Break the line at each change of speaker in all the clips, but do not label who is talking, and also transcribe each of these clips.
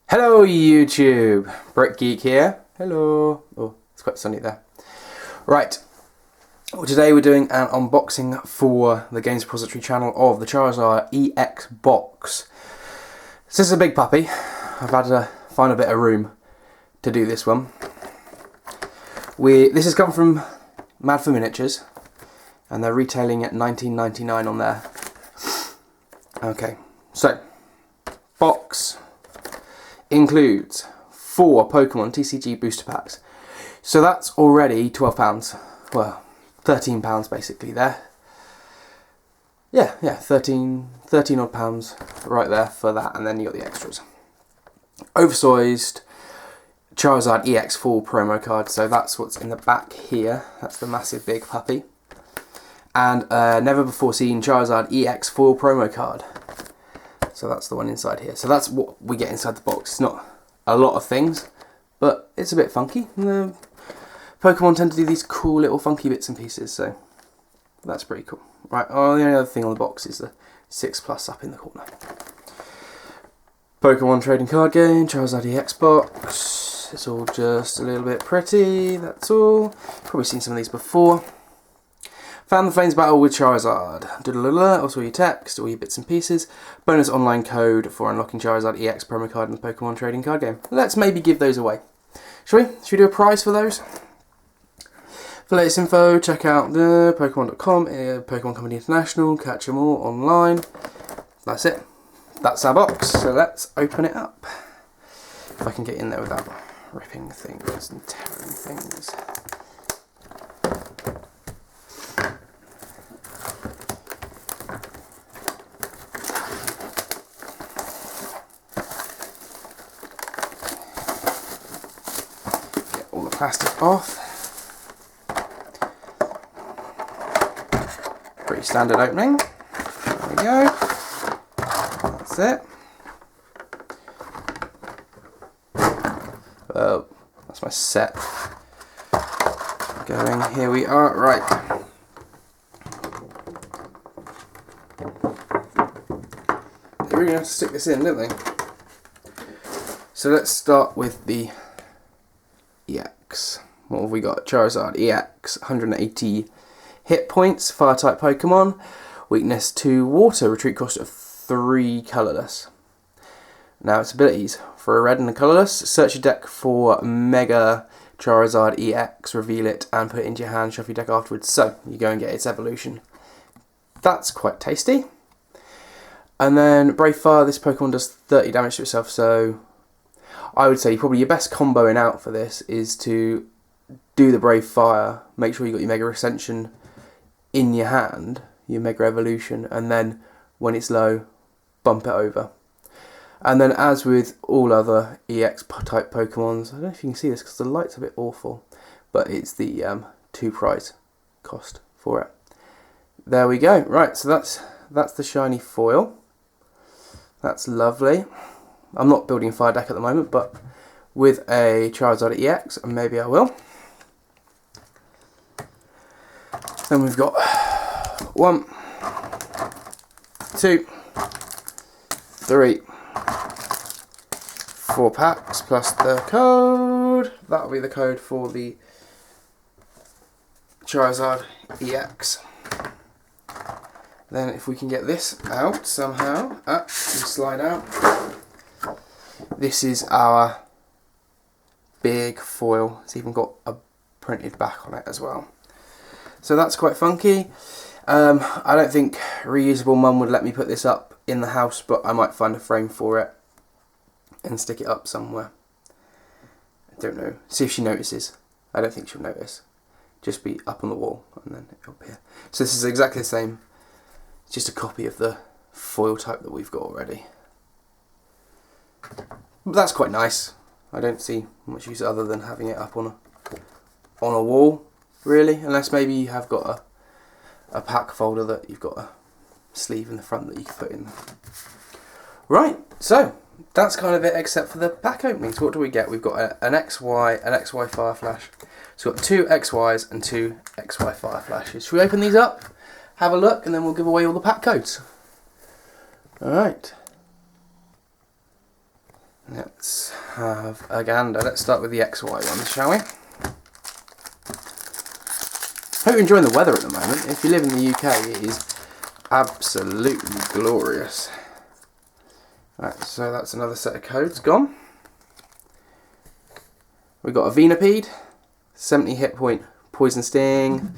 Hello YouTube, BritGeek here. Hello. Oh, it's quite sunny there. Right, well, today we're doing an unboxing for the Games Repository channel of the CharizardEX Box. So this is a big puppy. I've had to find a bit of room to do this one. This has come from Mad for Miniatures, and they're retailing at $19.99 on there. Okay, so box includes 4 Pokemon TCG booster packs. So that's already £12. Well, £13 basically there. Yeah, 13 odd pounds right there for that, and then you got the extras. Oversized CharizardEX full promo card, so that's what's in the back here. That's the massive big puppy. And never before seen CharizardEX full promo card. So that's the one inside here. So that's what we get inside the box. It's not a lot of things, but it's a bit funky. The Pokemon tend to do these cool little funky bits and pieces, so that's pretty cool. Right, the only other thing on the box is the 6+ up in the corner. Pokemon trading card game, CharizardEX Box. It's all just a little bit pretty, that's all. Probably seen some of these before. Found the Flames battle with Charizard. Also your text, all your bits and pieces. Bonus online code for unlocking CharizardEX promo card in the Pokemon trading card game. Let's maybe give those away. Shall we? Should we do a prize for those? For latest info, check out the Pokemon.com, Pokemon Company International, catch them all online. That's it. That's our box, so let's open it up. If I can get in there without ripping things and tearing things. Plastic off. Pretty standard opening. There we go. That's it. Well, that's my set. Going, here we are. Right. They really have to stick this in, don't they? So let's start with the EX. What have we got? CharizardEX, 180 hit points, fire type Pokemon, weakness to water, retreat cost of 3 colourless. Now its abilities: for a red and a colourless, search your deck for Mega CharizardEX, reveal it and put it into your hand, shuffle your deck afterwards, so you go and get its evolution. That's quite tasty. And then Brave Fire, this Pokemon does 30 damage to itself, so I would say probably your best comboing out for this is to do the Brave Fire, make sure you got your Mega Ascension in your hand, your Mega Evolution, and then when it's low, bump it over. And then as with all other EX type Pokemons, I don't know if you can see this because the light's a bit awful, but it's the 2 prize cost for it. There we go. Right, so that's the shiny foil. That's lovely. I'm not building a fire deck at the moment, but with a CharizardEX, maybe I will. Then we've got 1, 2, 3, 4 packs plus the code. That'll be the code for the CharizardEX. Then if we can get this out somehow, we slide out. This is our big foil. It's even got a printed back on it as well. So that's quite funky. I don't think Reusable Mum would let me put this up in the house, but I might find a frame for it and stick it up somewhere. I don't know. See if she notices. I don't think she'll notice. Just be up on the wall and then it'll appear. So this is exactly the same. It's just a copy of the foil type that we've got already. But that's quite nice. I don't see much use other than having it up on a wall, really, unless maybe you have got a pack folder that you've got a sleeve in the front that you can put in. Right, so that's kind of it except for the pack openings. What do we get? We've got an XY Fire Flash. So we've got 2 XYs and 2 XY Fire Flashes. Should we open these up, have a look, and then we'll give away all the pack codes? Alright. Let's have a gander. Let's start with the XY ones, shall we? Hope you're enjoying the weather at the moment. If you live in the UK, it is absolutely glorious. Right, so that's another set of codes gone. We've got a Venipede, 70 hit point, Poison Sting.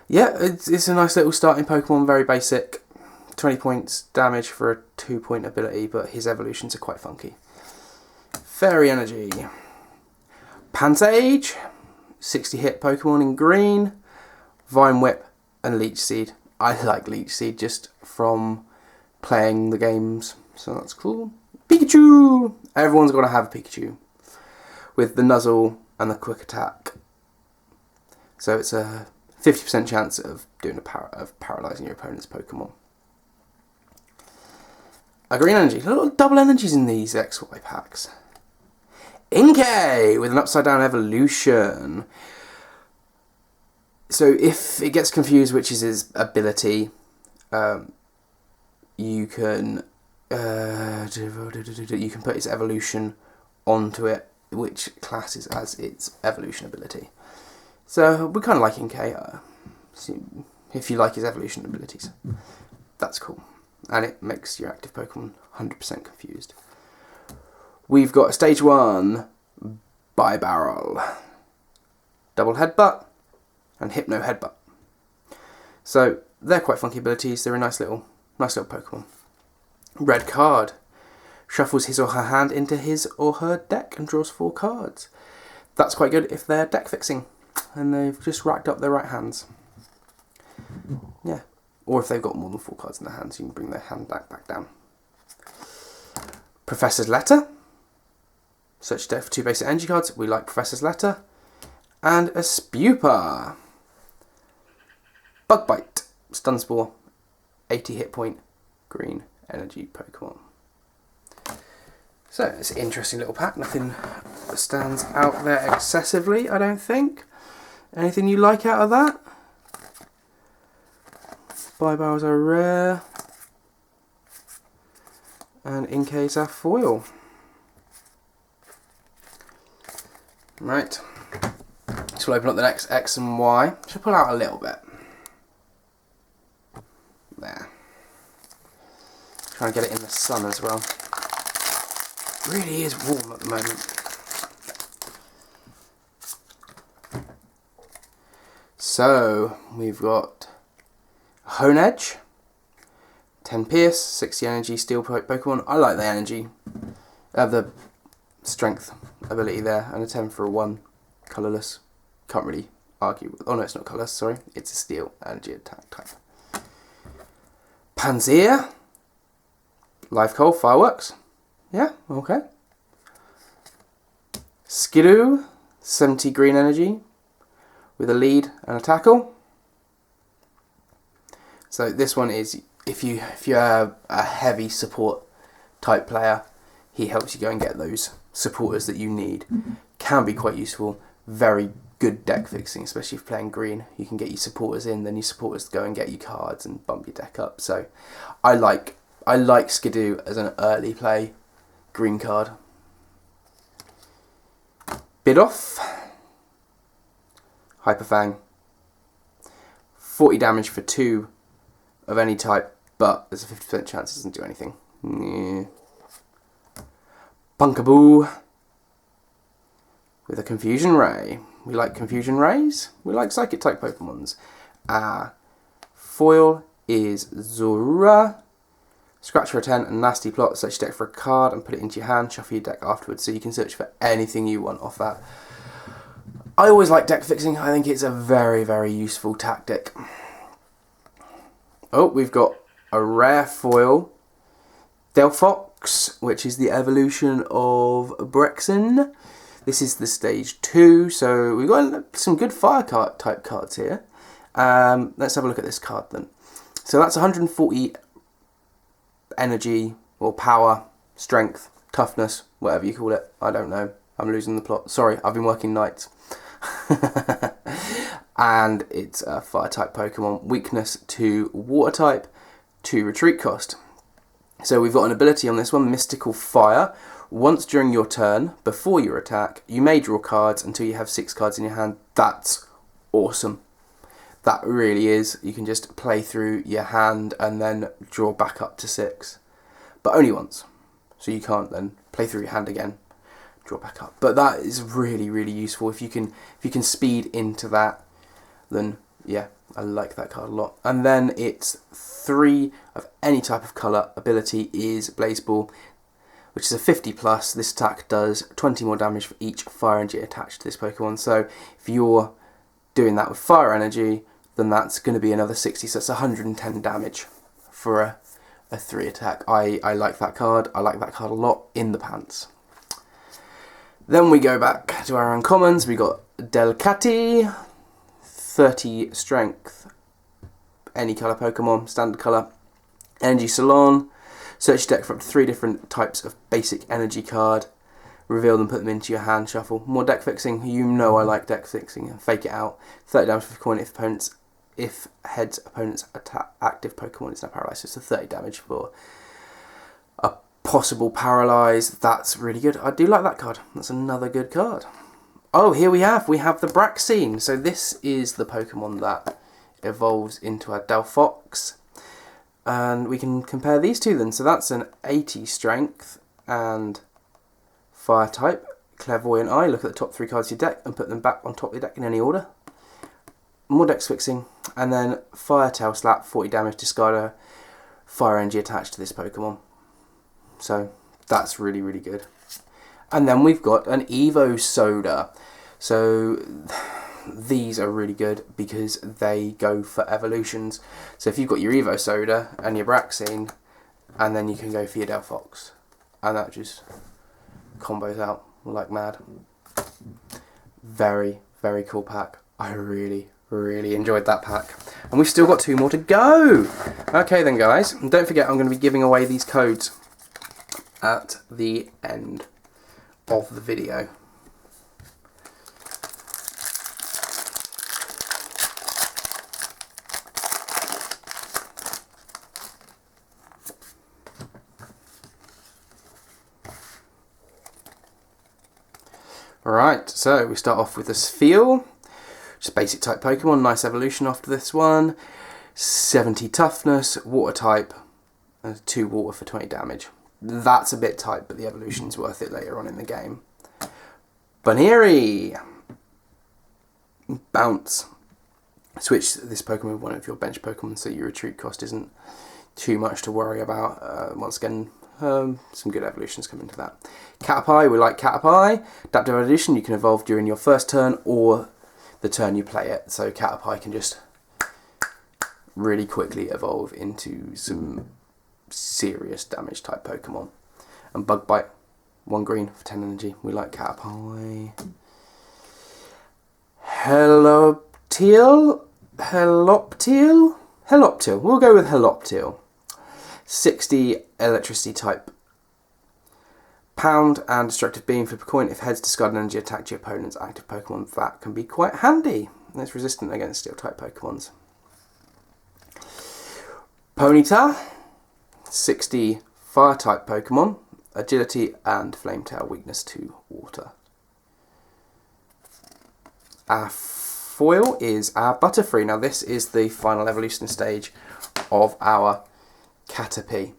Yeah, it's a nice little starting Pokemon, very basic. 20 points damage for a 2-point ability, but his evolutions are quite funky. Fairy Energy. Pansage, 60 hit Pokemon in green. Vine Whip and Leech Seed. I like Leech Seed just from playing the games, so that's cool. Pikachu! Everyone's got to have a Pikachu with the Nuzzle and the Quick Attack. So it's a 50% chance of doing of paralysing your opponent's Pokemon. A Green Energy. A lot of double energies in these XY packs. Inkay with an upside down evolution. So if it gets confused which is his ability, you can put its evolution onto it, which classes as its evolution ability. So we kind of like Inkay, if you like his evolution abilities. That's cool. And it makes your active Pokemon 100% confused. We've got Stage 1, Bibarrel, Double Headbutt, and Hypno Headbutt. So they're quite funky abilities. They're a nice little Pokemon. Red card. Shuffles his or her hand into his or her deck and draws 4 cards. That's quite good if they're deck fixing and they've just racked up their right hands. Yeah. Or if they've got more than 4 cards in their hands, you can bring their hand back down. Professor's Letter. Search deck for 2 basic energy cards. We like Professor's Letter. And a Spupa. Bug Bite. Stun Spore. 80 hit point. Green energy Pokemon. So it's an interesting little pack. Nothing that stands out there excessively, I don't think. Anything you like out of that? Bibarrels are rare. And Inkay's are foil. Right. So we'll open up the next X and Y. Should pull out a little bit. There. Try and get it in the sun as well. It really is warm at the moment. So we've got Hone Edge, 10 Pierce, 60 Energy, Steel Pokemon. I like the energy, the strength ability there, and a 10 for a 1, colourless. Can't really argue with. Oh no, it's not colourless. Sorry, it's a Steel Energy attack type. Panzea, Live Coal, Fireworks. Yeah, okay. Skidoo, 70 Green Energy, with a lead and a tackle. So this one is if you're a heavy support type player, he helps you go and get those supporters that you need. Can be quite useful. Very good deck fixing, especially if you're playing green. You can get your supporters in, then your supporters go and get you cards and bump your deck up. So I like Skidoo as an early play green card. Bidoof, Hyperfang, 40 damage for 2 of any type, but there's a 50% chance it doesn't do anything. Yeah. Punkaboo with a Confusion Ray. We like Confusion Rays. We like Psychic type Pokemons. Foil is Zorua. Scratch for a 10 and Nasty Plot. Search your deck for a card and put it into your hand. Shuffle your deck afterwards so you can search for anything you want off that. I always like deck fixing. I think it's a very, very useful tactic. Oh, we've got a rare foil. Delphox, which is the evolution of Brexin. This is the stage 2, so we've got some good fire type cards here. Let's have a look at this card then. So that's 140 energy or power, strength, toughness, whatever you call it. I don't know. I'm losing the plot. Sorry, I've been working nights. And it's a fire type Pokemon. Weakness to water type, 2 retreat cost. So we've got an ability on this one, Mystical Fire. Once during your turn, before your attack, you may draw cards until you have 6 cards in your hand. That's awesome. That really is. You can just play through your hand and then draw back up to 6. But only once. So you can't then play through your hand again, draw back up. But that is really, really useful. If you can speed into that, then yeah, I like that card a lot. And then it's 3 of any type of colour. Ability is Blaze Ball, which is a 50 plus. This attack does 20 more damage for each fire energy attached to this Pokemon. So if you're doing that with fire energy, then that's going to be another 60. So it's 110 damage for a 3 attack. I like that card. I like that card a lot in the pants. Then we go back to our uncommons. We got Delcatty, 30 strength, any colour Pokemon, standard colour. Energy Salon, search your deck for up to 3 different types of basic energy card. Reveal them, put them into your hand, shuffle. More deck fixing. You know I like deck fixing. And fake it out. 30 damage for coin if head's opponent's active Pokemon is now paralysed. So 30 damage for a possible paralyze. That's really good. I do like that card. That's another good card. Oh, here we have the Braxine. So this is the Pokemon that evolves into our Delphox. And we can compare these two then. So that's an 80 strength and fire type. Clairvoyant Eye. Look at the top 3 cards of your deck and put them back on top of your deck in any order. More dex fixing. And then Fire Tail Slap, 40 damage, discard a fire energy attached to this Pokemon. So that's really, really good. And then we've got an Evo Soda. So these are really good because they go for evolutions. So if you've got your Evo Soda and your Braxine, and then you can go for your Delphox. And that just combos out like mad. Very, very cool pack. I really, really enjoyed that pack. And we've still got 2 more to go. Okay then guys, and don't forget I'm going to be giving away these codes at the end of the video. Alright, so we start off with the Spheal, just basic type Pokemon, nice evolution after this one. 70 toughness, water type, and 2 water for 20 damage. That's a bit tight, but the evolution's worth it later on in the game. Baneri, Bounce. Switch this Pokemon with one of your bench Pokemon so your retreat cost isn't too much to worry about. Once again, some good evolutions come into that. Caterpie, we like Caterpie. Adaptive Evolution, you can evolve during your first turn or the turn you play it. So Caterpie can just really quickly evolve into some serious damage type Pokemon. And Bug Bite, 1 green for 10 energy. We like Caterpie. Heloptile. We'll go with Heloptile. 60 electricity type. Pound and Destructive Beam for per coin. If heads, discard an energy attack to your opponent's active Pokemon. That can be quite handy. And it's resistant against steel type Pokemons. Ponyta, 60 fire type Pokemon. Agility and Flame Tail, weakness to water. Our foil is our Butterfree. Now this is the final evolution stage of our Caterpie.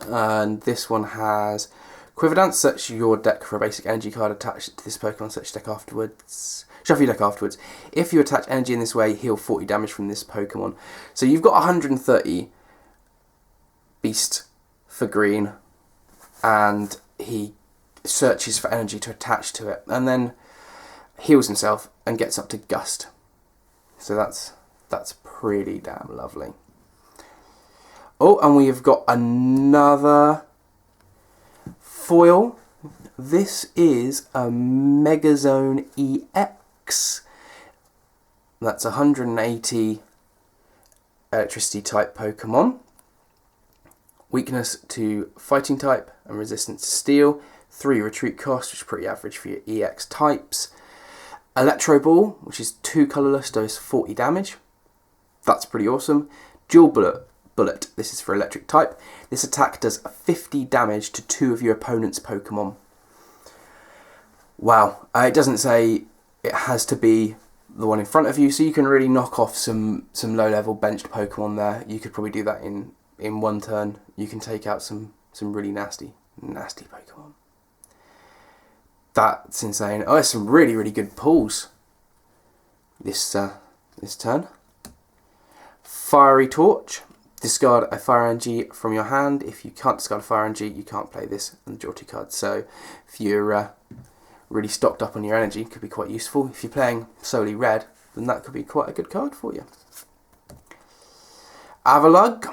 And this one has Quiver Dance. Search your deck for a basic energy card attached to this Pokemon. Search your deck afterwards. Shuffle your deck afterwards. If you attach energy in this way, heal 40 damage from this Pokemon. So you've got 130 Beast for green, and he searches for energy to attach to it, and then heals himself and gets up to Gust. So that's pretty damn lovely. Oh, and we've got another foil. This is a MagnezoneEX. That's 180 electricity type Pokemon. Weakness to fighting type and resistance to steel. 3 retreat cost, which is pretty average for your EX types. Electro Ball, which is 2 colourless, does 40 damage. That's pretty awesome. Dual Bullet Bullet. This is for electric type. This attack does 50 damage to 2 of your opponent's Pokemon. Wow. It doesn't say it has to be the one in front of you, so you can really knock off some low-level benched Pokemon there. You could probably do that in one turn. You can take out some really nasty Pokemon. That's insane. Oh, there's some really good pulls this turn. Fiery Torch. Discard a fire energy from your hand. If you can't discard a fire energy, you can't play this and draw 2 cards. So if you're really stocked up on your energy, it could be quite useful. If you're playing solely red, then that could be quite a good card for you. Avalugg.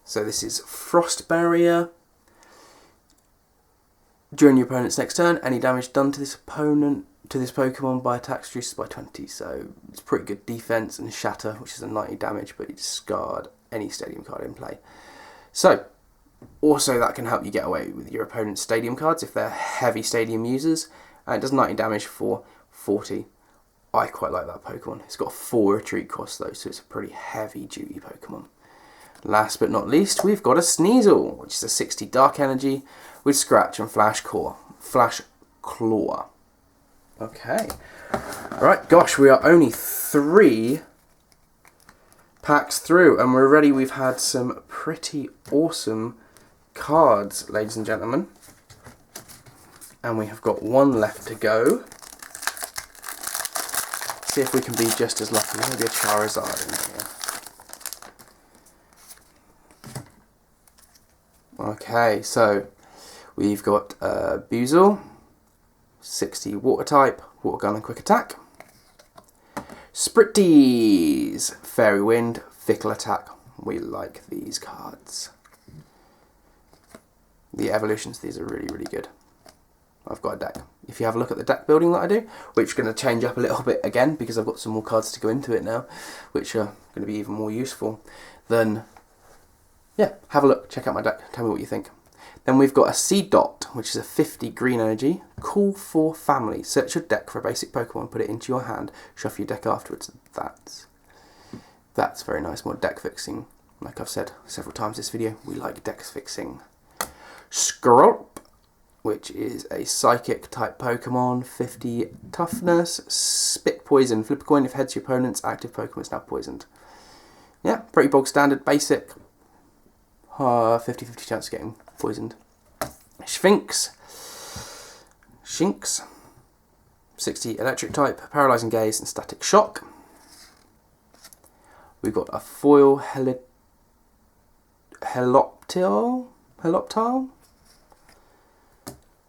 So this is Frost Barrier. During your opponent's next turn, any damage done to this Pokemon by attacks reduces by 20. So it's pretty good defense, and Shatter, which is a 90 damage, but you discard any stadium card in play. So also that can help you get away with your opponent's stadium cards if they're heavy stadium users, and it does 90 damage for 40. I quite like that Pokemon. It's got 4 retreat costs though, so it's a pretty heavy duty Pokemon. Last but not least, we've got a Sneasel, which is a 60 Dark Energy with Scratch and Flash Claw. Okay. Right, gosh, we are only 3 packs through, and we're ready. We've had some pretty awesome cards, ladies and gentlemen. And we have got 1 left to go. See if we can be just as lucky. Maybe a Charizard in here. Okay, so we've got Buizel, 60 Water type, Water Gun and Quick Attack. Spritties, Fairy Wind, Fickle Attack. We like these cards. The evolutions of these are really good. I've got a deck. If you have a look at the deck building that I do, which is going to change up a little bit again because I've got some more cards to go into it now, which are going to be even more useful, then yeah, have a look, check out my deck, tell me what you think. Then we've got a Seedot, which is a 50 green energy, cool for family. Search your deck for a basic Pokemon, put it into your hand, shuffle your deck afterwards. That's very nice, more deck fixing. Like I've said several times this video, we like deck fixing. Skrulp, which is a psychic type Pokemon, 50 toughness, spit poison, flip a coin, if heads your opponent's active Pokemon is now poisoned. Yeah, pretty bog standard, basic. 50-50 chance of getting poisoned. Shinx, 60 electric type, paralysing gaze and static shock. We've got a foil Heloptile.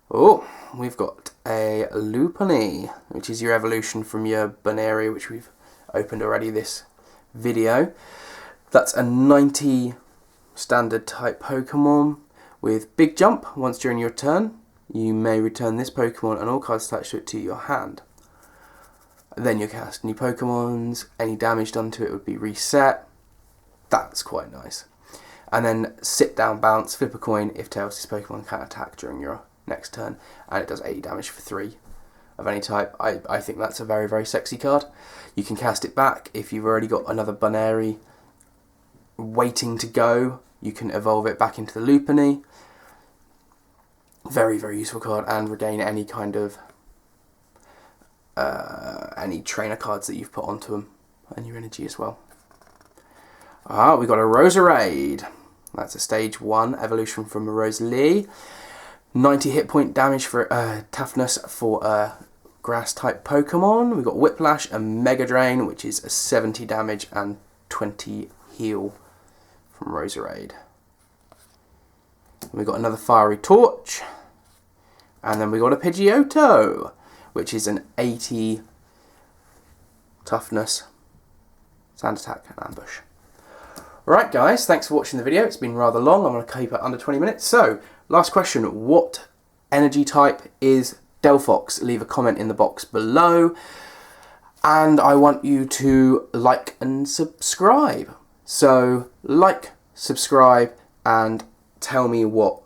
Oh, we've got a Lopunny, which is your evolution from your Buneary, which we've opened already this video. That's a 90 standard type Pokemon with big jump. Once during your turn, you may return this Pokemon and all cards attached to it to your hand. Then you cast new Pokemons. Any damage done to it would be reset. That's quite nice. And then sit down, bounce, flip a coin. If tails, this Pokemon can attack during your next turn, and it does 80 damage for 3 of any type. I think that's a very sexy card. You can cast it back if you've already got another Buneary waiting to go. You can evolve it back into the Lopunny. Very useful card, and regain any kind of any trainer cards that you've put onto them, and your energy as well. We got a Roserade. That's a stage 1 evolution from a Rosalie. 90 hit point damage for toughness for a grass type Pokemon. We've got Whiplash and Mega Drain, which is a 70 damage and 20 heal from Roserade. We've got another Fiery Torch. And then we got a Pidgeotto, which is an 80 toughness, sand attack and ambush. Right guys, thanks for watching the video. It's been rather long. I'm going to keep it under 20 minutes. So, last question. What energy type is Delphox? Leave a comment in the box below. And I want you to like and subscribe. So, like, subscribe, and tell me what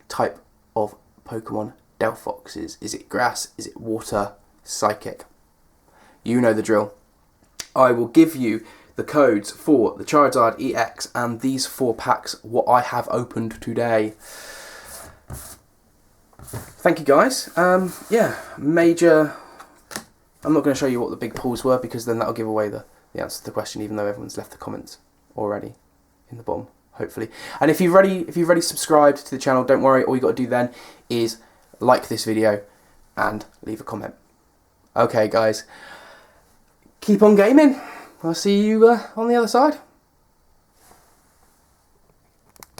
type of Pokemon Delphox is. Is it grass? Is it water? Psychic? You know the drill. I will give you the codes for the Charizard EX and these 4 packs, what I have opened today. Thank you guys. Yeah, major... I'm not going to show you what the big pulls were because then that'll give away the answer to the question, even though everyone's left the comments already in the bottom, hopefully. And if you've already subscribed to the channel, don't worry, all you got to do then is like this video and leave a comment. Okay guys, keep on gaming. I'll see you on the other side.